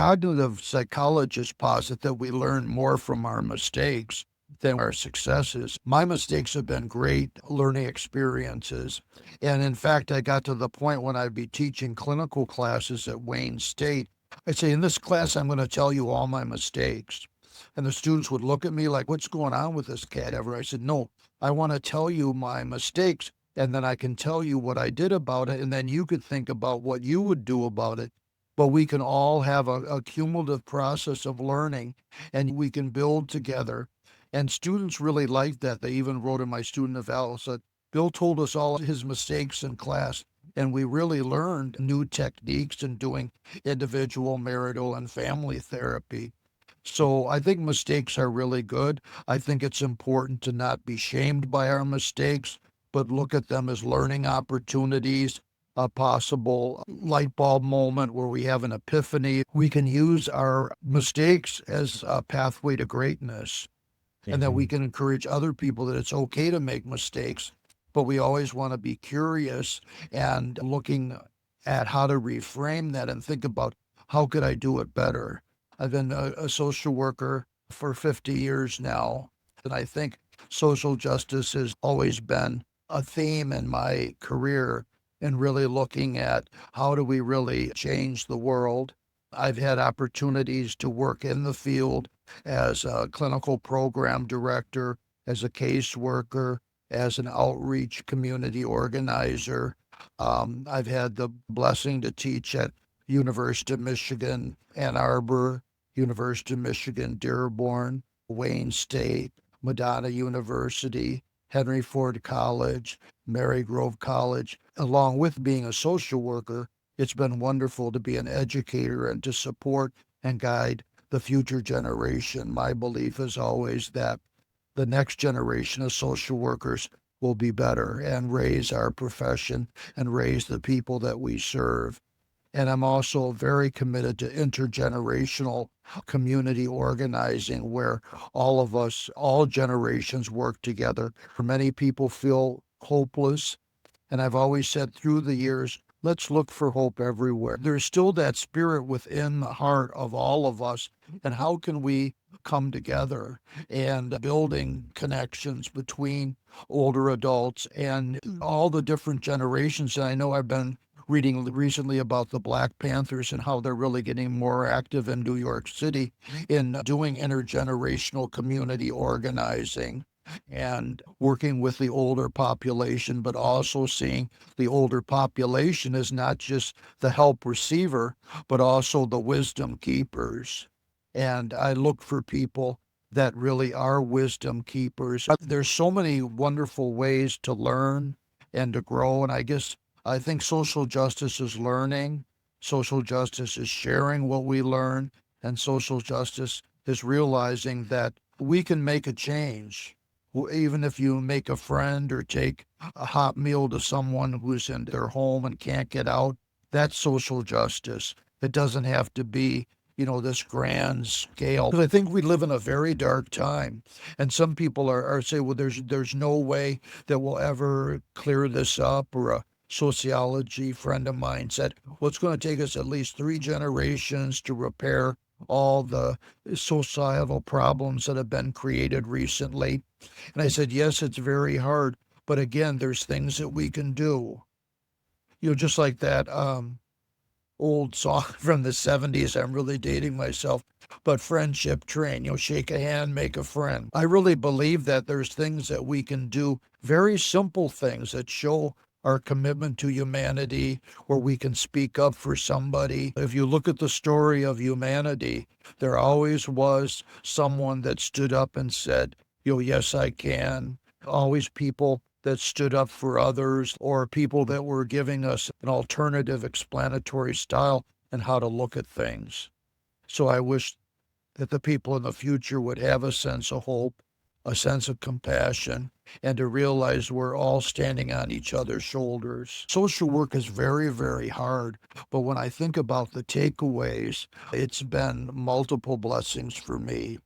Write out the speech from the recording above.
cognitive psychologists posit that we learn more from our mistakes than our successes. My mistakes have been great learning experiences. And in fact, I got to the point when I'd be teaching clinical classes at Wayne State. I'd say, in this class, I'm going to tell you all my mistakes. And the students would look at me like, what's going on with this cadaver? I said, no, I want to tell you my mistakes, and then I can tell you what I did about it, and then you could think about what you would do about it. But we can all have a cumulative process of learning, and we can build together. And students really liked that. They even wrote in my student eval, said, Bill told us all his mistakes in class, and we really learned new techniques in doing individual, marital, and family therapy. So I think mistakes are really good. I think it's important to not be shamed by our mistakes, but look at them as learning opportunities, a possible light bulb moment where we have an epiphany. We can use our mistakes as a pathway to greatness, and that we Mhm. can encourage other people that it's okay to make mistakes, but we always want to be curious and looking at how to reframe that and think about how could I do it better. I've been a social worker for 50 years now, and I think social justice has always been a theme in my career, and really looking at how do we really change the world. I've had opportunities to work in the field as a clinical program director, as a caseworker, as an outreach community organizer. I've had the blessing to teach at University of Michigan, Ann Arbor, University of Michigan, Dearborn, Wayne State, Madonna University, Henry Ford College, Marygrove College. Along with being a social worker, it's been wonderful to be an educator and to support and guide the future generation. My belief is always that the next generation of social workers will be better and raise our profession and raise the people that we serve. And I'm also very committed to intergenerational community organizing where all of us, all generations work together. Many people feel hopeless, and I've always said through the years, let's look for hope everywhere. There's still that spirit within the heart of all of us. And how can we come together and building connections between older adults and all the different generations? And I know I've been reading recently about the Black Panthers and how they're really getting more active in New York City in doing intergenerational community organizing and working with the older population, but also seeing the older population as not just the help receiver, but also the wisdom keepers. And I look for people that really are wisdom keepers. There's so many wonderful ways to learn and to grow. And I think social justice is learning, social justice is sharing what we learn, and social justice is realizing that we can make a change. Even if you make a friend or take a hot meal to someone who's in their home and can't get out, that's social justice. It doesn't have to be, this grand scale. 'Cause I think we live in a very dark time, and some people are saying, well, there's no way that we'll ever clear this up. Or a sociology friend of mine said, well, it's going to take us at least 3 generations to repair all the societal problems that have been created recently. And I said, yes, it's very hard. But again, there's things that we can do. Just like that old song from the 70s. I'm really dating myself. But Friendship Train, shake a hand, make a friend. I really believe that there's things that we can do, very simple things that show our commitment to humanity, where we can speak up for somebody. If you look at the story of humanity, there always was someone that stood up and said, yes, I can. Always people that stood up for others, or people that were giving us an alternative explanatory style and how to look at things. So I wish that the people in the future would have a sense of hope, a sense of compassion, and to realize we're all standing on each other's shoulders. Social work is very, very hard, but when I think about the takeaways, it's been multiple blessings for me.